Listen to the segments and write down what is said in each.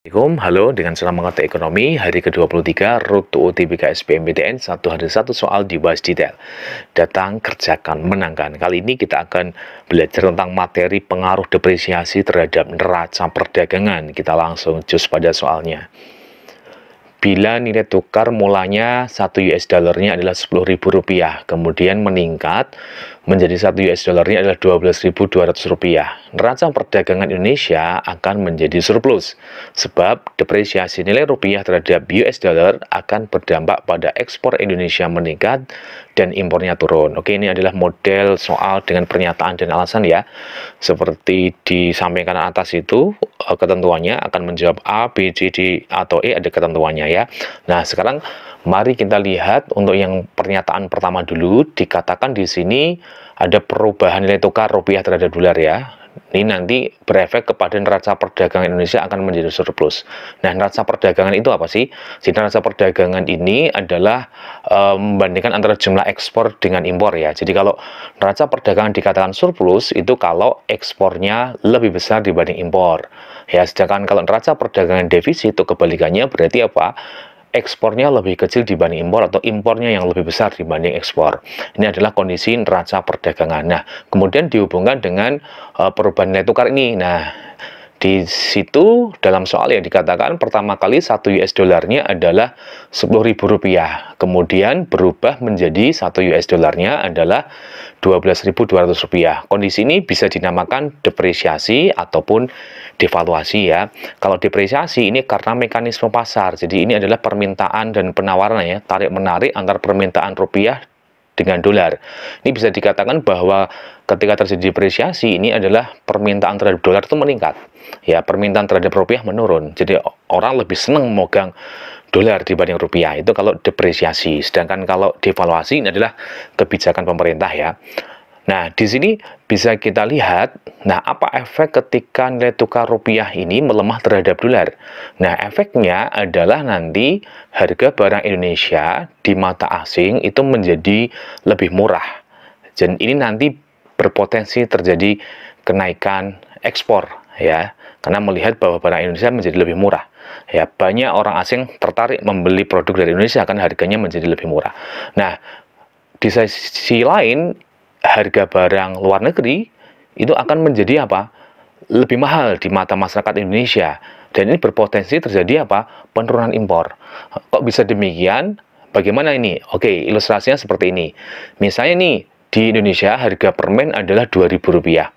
Assalamualaikum, halo, dengan senang mengerti ekonomi, hari ke-23, Road to UTBK SBMPTN, satu hari satu soal dibahas detail. Datang, kerjakan, menangkan. Kali ini kita akan belajar tentang materi pengaruh depresiasi terhadap neraca perdagangan. Kita langsung cus pada soalnya. Bila nilai tukar mulanya 1 US dollarnya adalah Rp10.000, kemudian meningkat menjadi 1 US dollarnya adalah Rp12.200. Neraca perdagangan Indonesia akan menjadi surplus, sebab depresiasi nilai rupiah terhadap US dollar akan berdampak pada ekspor Indonesia meningkat dan impornya turun. Oke, ini adalah model soal dengan pernyataan dan alasan ya. Seperti disampaikan atas itu, ketentuannya akan menjawab A, B, C, D, atau E, ada ketentuannya ya. Nah, sekarang mari kita lihat untuk yang pernyataan pertama dulu. Dikatakan di sini ada perubahan nilai tukar rupiah terhadap dolar ya. Ini nanti berefek kepada neraca perdagangan Indonesia akan menjadi surplus. Nah, neraca perdagangan itu apa sih? Jadi, neraca perdagangan ini adalah membandingkan antara jumlah ekspor dengan impor ya. Jadi, kalau neraca perdagangan dikatakan surplus, itu kalau ekspornya lebih besar dibanding impor. Ya, sedangkan kalau neraca perdagangan defisit, itu kebalikannya, berarti apa? Ekspornya lebih kecil dibanding impor atau impornya yang lebih besar dibanding ekspor. Ini adalah kondisi neraca perdagangan. Nah, kemudian dihubungkan dengan perubahan nilai tukar ini. Nah, di situ dalam soal yang dikatakan pertama kali 1 US dollarnya adalah Rp10.000. Kemudian berubah menjadi 1 US dollarnya adalah Rp12.200. Kondisi ini bisa dinamakan depresiasi ataupun devaluasi ya. Kalau depresiasi ini karena mekanisme pasar. Jadi ini adalah permintaan dan penawaran ya, tarik-menarik antar permintaan rupiah dengan dolar. Ini bisa dikatakan bahwa ketika terjadi depresiasi, ini adalah permintaan terhadap dolar itu meningkat. Ya, permintaan terhadap rupiah menurun. Jadi orang lebih senang memegang dolar dibanding rupiah. Itu kalau depresiasi. Sedangkan kalau devaluasi ini adalah kebijakan pemerintah ya. Nah, di sini bisa kita lihat, nah apa efek ketika nilai tukar rupiah ini melemah terhadap dolar? Nah, efeknya adalah nanti harga barang Indonesia di mata asing itu menjadi lebih murah. Dan ini nanti berpotensi terjadi kenaikan ekspor ya, karena melihat bahwa barang Indonesia menjadi lebih murah. Ya, banyak orang asing tertarik membeli produk dari Indonesia karena harganya menjadi lebih murah. Nah, di sisi lain, harga barang luar negeri itu akan menjadi apa? Lebih mahal di mata masyarakat Indonesia. Dan ini berpotensi terjadi apa? Penurunan impor. Kok bisa demikian? Bagaimana ini? Oke, ilustrasinya seperti ini. Misalnya nih, di Indonesia harga permen adalah Rp2.000.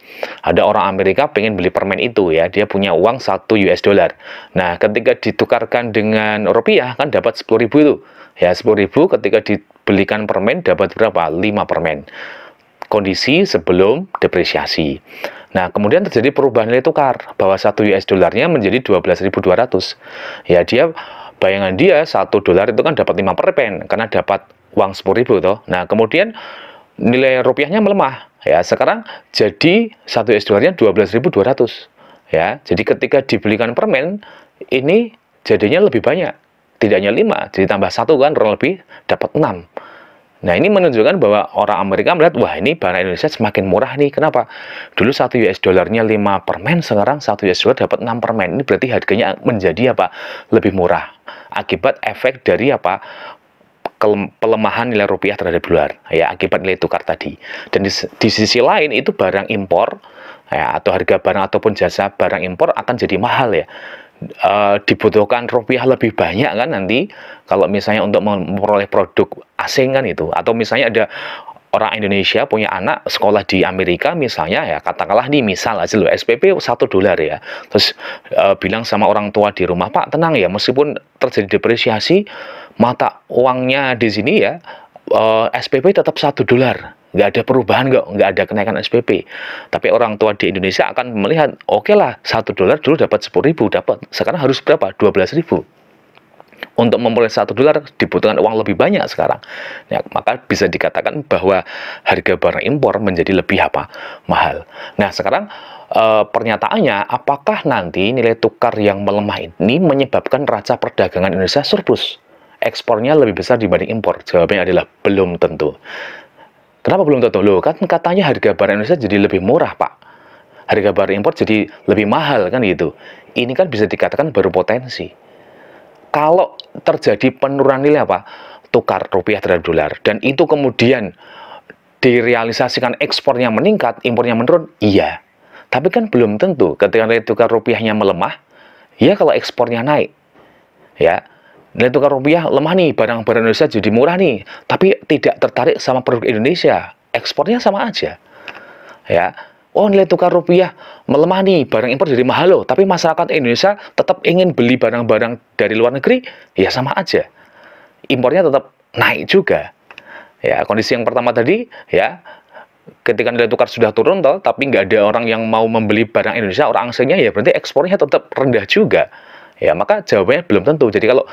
Ada orang Amerika pengen beli permen itu ya, dia punya uang 1 US dollar. Nah, ketika ditukarkan dengan rupiah kan dapat 10.000 itu. Ya, 10.000 ketika dibelikan permen dapat berapa? 5 permen. Kondisi sebelum depresiasi. Nah, kemudian terjadi perubahan nilai tukar bahwa 1 US dollarnya menjadi 12.200. Ya, bayangan dia 1 dolar itu kan dapat 5 permen karena dapat uang 10.000 toh. Nah, kemudian nilai rupiahnya melemah. Ya, sekarang jadi 1 US dollarnya 12.200. Ya, jadi ketika dibelikan permen ini jadinya lebih banyak. Tidak hanya 5, jadi tambah 1 kan kurang lebih dapat 6. Nah, ini menunjukkan bahwa orang Amerika melihat, wah ini barang Indonesia semakin murah nih. Kenapa? Dulu 1 US dollarnya 5 permen, sekarang 1 US dollar dapat 6 permen. Ini berarti harganya menjadi apa? Lebih murah. Akibat efek dari apa? Pelemahan nilai rupiah terhadap dolar. Ya, akibat nilai tukar tadi. Dan di sisi lain itu barang impor, ya, atau harga barang ataupun jasa barang impor akan jadi mahal ya. Dibutuhkan rupiah lebih banyak kan nanti kalau misalnya untuk memperoleh produk asing kan itu, atau misalnya ada orang Indonesia punya anak sekolah di Amerika misalnya ya, katakanlah nih misal aja loh SPP 1 dolar ya, terus bilang sama orang tua di rumah, Pak tenang ya, meskipun terjadi depresiasi mata uangnya di sini ya, SPP tetap 1 dolar. Nggak ada perubahan, nggak ada kenaikan SPP. Tapi orang tua di Indonesia akan melihat, oke lah, 1 dolar dulu dapat 10.000, dapat. Sekarang harus berapa? 12.000. Untuk memperoleh 1 dolar dibutuhkan uang lebih banyak sekarang. Ya, maka bisa dikatakan bahwa harga barang impor menjadi lebih apa? Mahal. Nah, sekarang pernyataannya, apakah nanti nilai tukar yang melemah ini menyebabkan neraca perdagangan Indonesia surplus? Ekspornya lebih besar dibanding impor? Jawabannya adalah belum tentu. Kenapa belum tentu? Loh, kan katanya harga barang Indonesia jadi lebih murah, Pak. harga barang impor jadi lebih mahal kan gitu. Ini kan bisa dikatakan baru potensi. Kalau terjadi penurunan nilai tukar rupiah terhadap dolar, dan itu kemudian direalisasikan ekspornya meningkat, impornya menurun, iya. Tapi kan belum tentu ketika nilai tukar rupiahnya melemah, ya kalau ekspornya naik. Ya, nilai tukar rupiah lemah nih, barang-barang Indonesia jadi murah nih, tapi tidak tertarik sama produk Indonesia, ekspornya sama aja. Ya, oh nilai tukar rupiah melemah nih, barang impor jadi mahal loh, tapi masyarakat Indonesia tetap ingin beli barang-barang dari luar negeri, ya sama aja. Impornya tetap naik juga. Ya, kondisi yang pertama tadi, ya, ketika nilai tukar sudah turun toh, tapi nggak ada orang yang mau membeli barang Indonesia, orang asingnya, ya berarti ekspornya tetap rendah juga. Ya, maka jawabannya belum tentu. Jadi kalau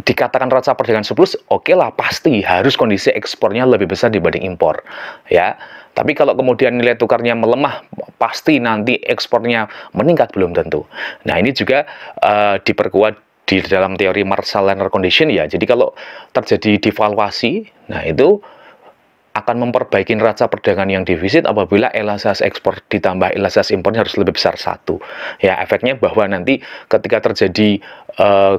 dikatakan raca perdagangan surplus, oke lah, pasti harus kondisi ekspornya lebih besar dibanding impor. Ya, tapi kalau kemudian nilai tukarnya melemah, pasti nanti ekspornya meningkat, belum tentu. Nah, ini juga diperkuat di dalam teori Marshall-Lerner Condition ya. Jadi kalau terjadi devaluasi, nah itu akan memperbaiki neraca perdagangan yang defisit apabila elastisitas ekspor ditambah elastisitas impornya harus lebih besar satu. Ya, efeknya bahwa nanti ketika terjadi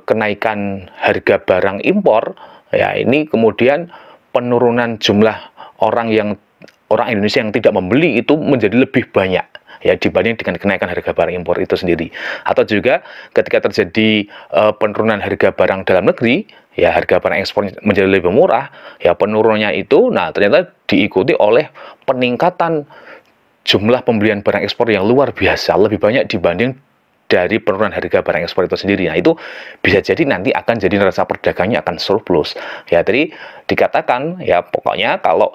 kenaikan harga barang impor, ya ini kemudian penurunan jumlah orang Indonesia yang tidak membeli itu menjadi lebih banyak, ya, dibanding dengan kenaikan harga barang impor itu sendiri. Atau juga ketika terjadi penurunan harga barang dalam negeri, ya harga barang ekspor menjadi lebih murah, ya penurunannya itu, nah ternyata diikuti oleh peningkatan jumlah pembelian barang ekspor yang luar biasa, lebih banyak dibanding dari penurunan harga barang ekspor itu sendiri. Nah, itu bisa jadi nanti akan jadi neraca perdagangnya akan surplus. Ya, tadi dikatakan, ya pokoknya kalau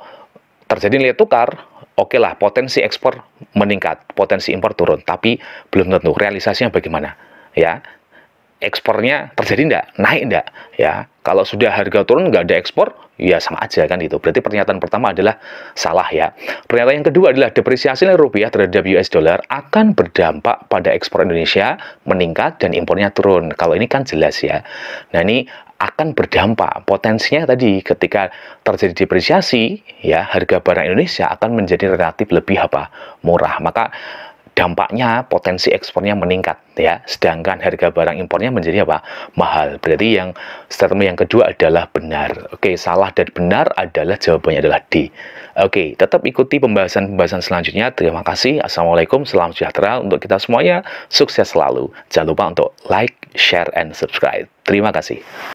terjadi nilai tukar, oke lah, potensi ekspor meningkat, potensi impor turun, tapi belum tentu realisasinya bagaimana. Ya, ekspornya terjadi enggak, naik enggak, ya. Kalau sudah harga turun nggak ada ekspor, ya sama aja kan itu. Berarti pernyataan pertama adalah salah ya. Pernyataan yang kedua adalah depresiasi nilai rupiah terhadap US dollar akan berdampak pada ekspor Indonesia meningkat dan impornya turun. Kalau ini kan jelas ya. Nah, ini akan berdampak, potensinya tadi ketika terjadi depresiasi, ya harga barang Indonesia akan menjadi relatif lebih murah. Maka dampaknya potensi ekspornya meningkat ya, sedangkan harga barang impornya menjadi mahal. Berarti yang statement yang kedua adalah benar. Oke, salah dan benar adalah jawabannya adalah D. Oke, tetap ikuti pembahasan selanjutnya. Terima kasih. Assalamualaikum, salam sejahtera untuk kita semuanya. Sukses selalu. Jangan lupa untuk like, share, and subscribe. Terima kasih.